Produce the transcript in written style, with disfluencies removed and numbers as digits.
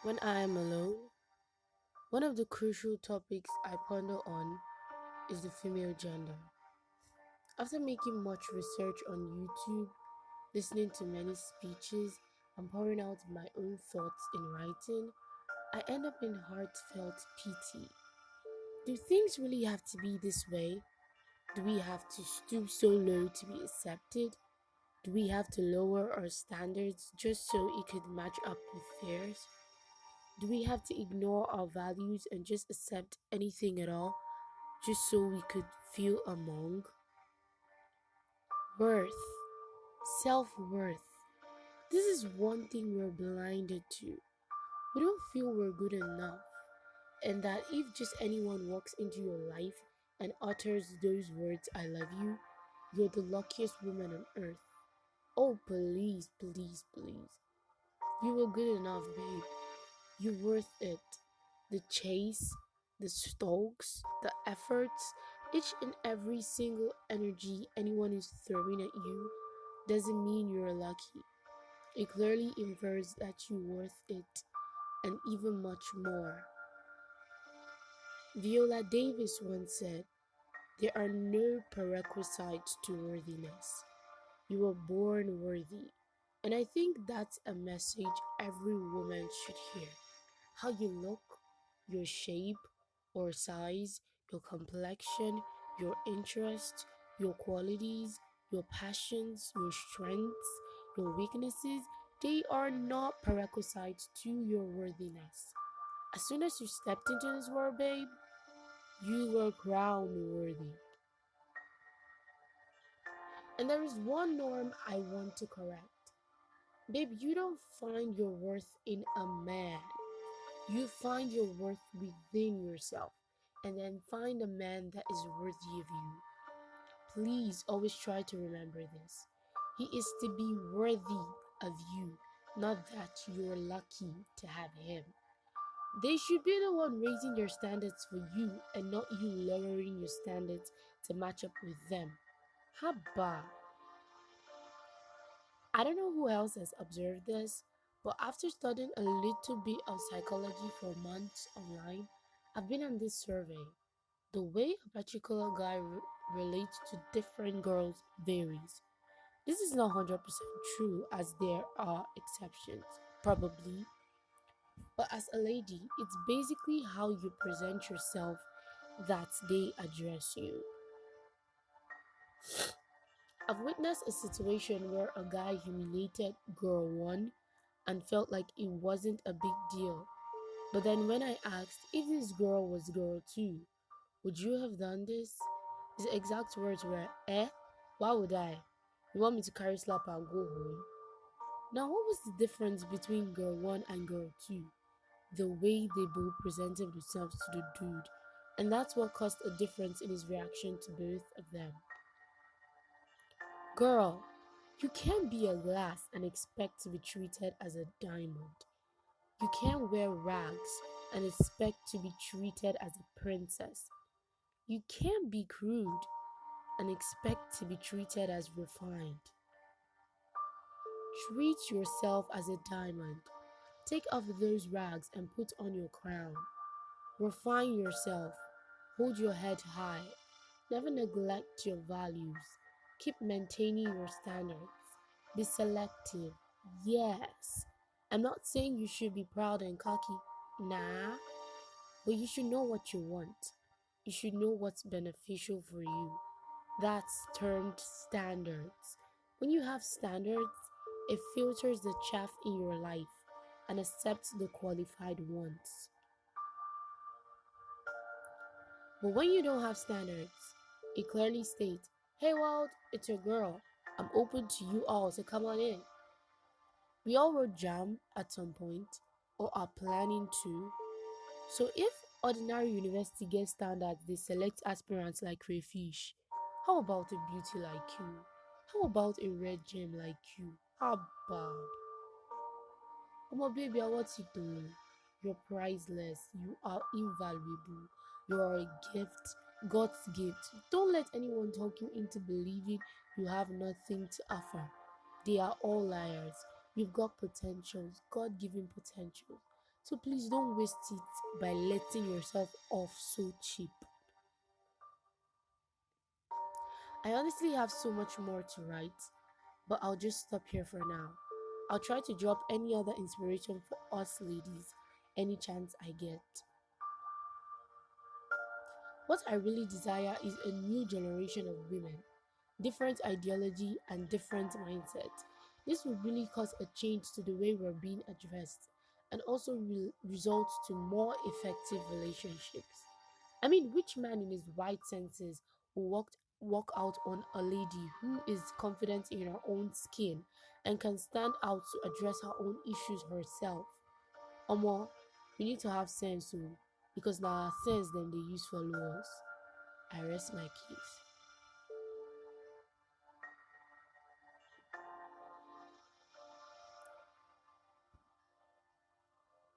When I am alone, one of the crucial topics I ponder on is the female gender. After making much research on YouTube, listening to many speeches, and pouring out my own thoughts in writing, I end up in heartfelt pity. Do things really have to be this way? Do we have to stoop so low to be accepted? Do we have to lower our standards just so it could match up with theirs? Do we have to ignore our values and just accept anything at all just so we could feel among? Worth, self worth. This is one thing we're blinded to. We don't feel we're good enough, and that if just anyone walks into your life and utters those words, I love you, you're the luckiest woman on earth. Oh, please, please, please. You were good enough, babe. You're worth it. The chase, the stalks, the efforts, each and every single energy anyone is throwing at you doesn't mean you're lucky. It clearly infers that you're worth it and even much more. Viola Davis once said, there are no prerequisites to worthiness. You were born worthy. And I think that's a message every woman should hear. How you look, your shape or size, your complexion, your interests, your qualities, your passions, your strengths, your weaknesses, they are not prerequisites to your worthiness. As soon as you stepped into this world, babe, you were crowned worthy. And there is one norm I want to correct. Babe, you don't find your worth in a man. You find your worth within yourself and then find a man that is worthy of you. Please always try to remember this. He is to be worthy of you, not that you're lucky to have him. They should be the one raising their standards for you and not you lowering your standards to match up with them. Haba. I don't know who else has observed this, but after studying a little bit of psychology for months online, I've been on this survey. The way a particular guy relates to different girls varies. This is not 100% true, as there are exceptions, probably, but as a lady, it's basically how you present yourself that they address you. I've witnessed a situation where a guy humiliated girl one and felt like it wasn't a big deal. But then when I asked if this girl was girl two, would you have done this? His exact words were, eh? Why would I? You want me to carry slap and go home? Now, what was the difference between girl one and girl two? The way they both presented themselves to the dude. And that's what caused a difference in his reaction to both of them. Girl, you can't be a glass and expect to be treated as a diamond. You can't wear rags and expect to be treated as a princess. You can't be crude and expect to be treated as refined. Treat yourself as a diamond. Take off those rags and put on your crown. Refine yourself. Hold your head high. Never neglect your values. Keep maintaining your standards. Be selective. Yes. I'm not saying you should be proud and cocky. Nah. But you should know what you want. You should know what's beneficial for you. That's termed standards. When you have standards, it filters the chaff in your life and accepts the qualified ones. But when you don't have standards, it clearly states, hey world, it's your girl. I'm open to you all, so come on in. We all wrote jam at some point or are planning to. So if ordinary university gets standards, they select aspirants like crayfish. How about a beauty like you? How about a red gem like you? How about? Oh my baby, I want you to. You're priceless. You are invaluable. You are a gift, God's gift. Don't let anyone talk you into believing you have nothing to offer. They are all liars. You've got potentials, God given potentials. So please don't waste it by letting yourself off so cheap. I honestly have so much more to write, but I'll just stop here for now. I'll try to drop any other inspiration for us ladies any chance I get. What I really desire is a new generation of women, different ideology and different mindset. This will really cause a change to the way we're being addressed and also will result to more effective relationships. I mean, which man in his right senses will walk out on a lady who is confident in her own skin and can stand out to address her own issues herself? Or more, we need to have sense, because now our sense then they use followers. I rest my case.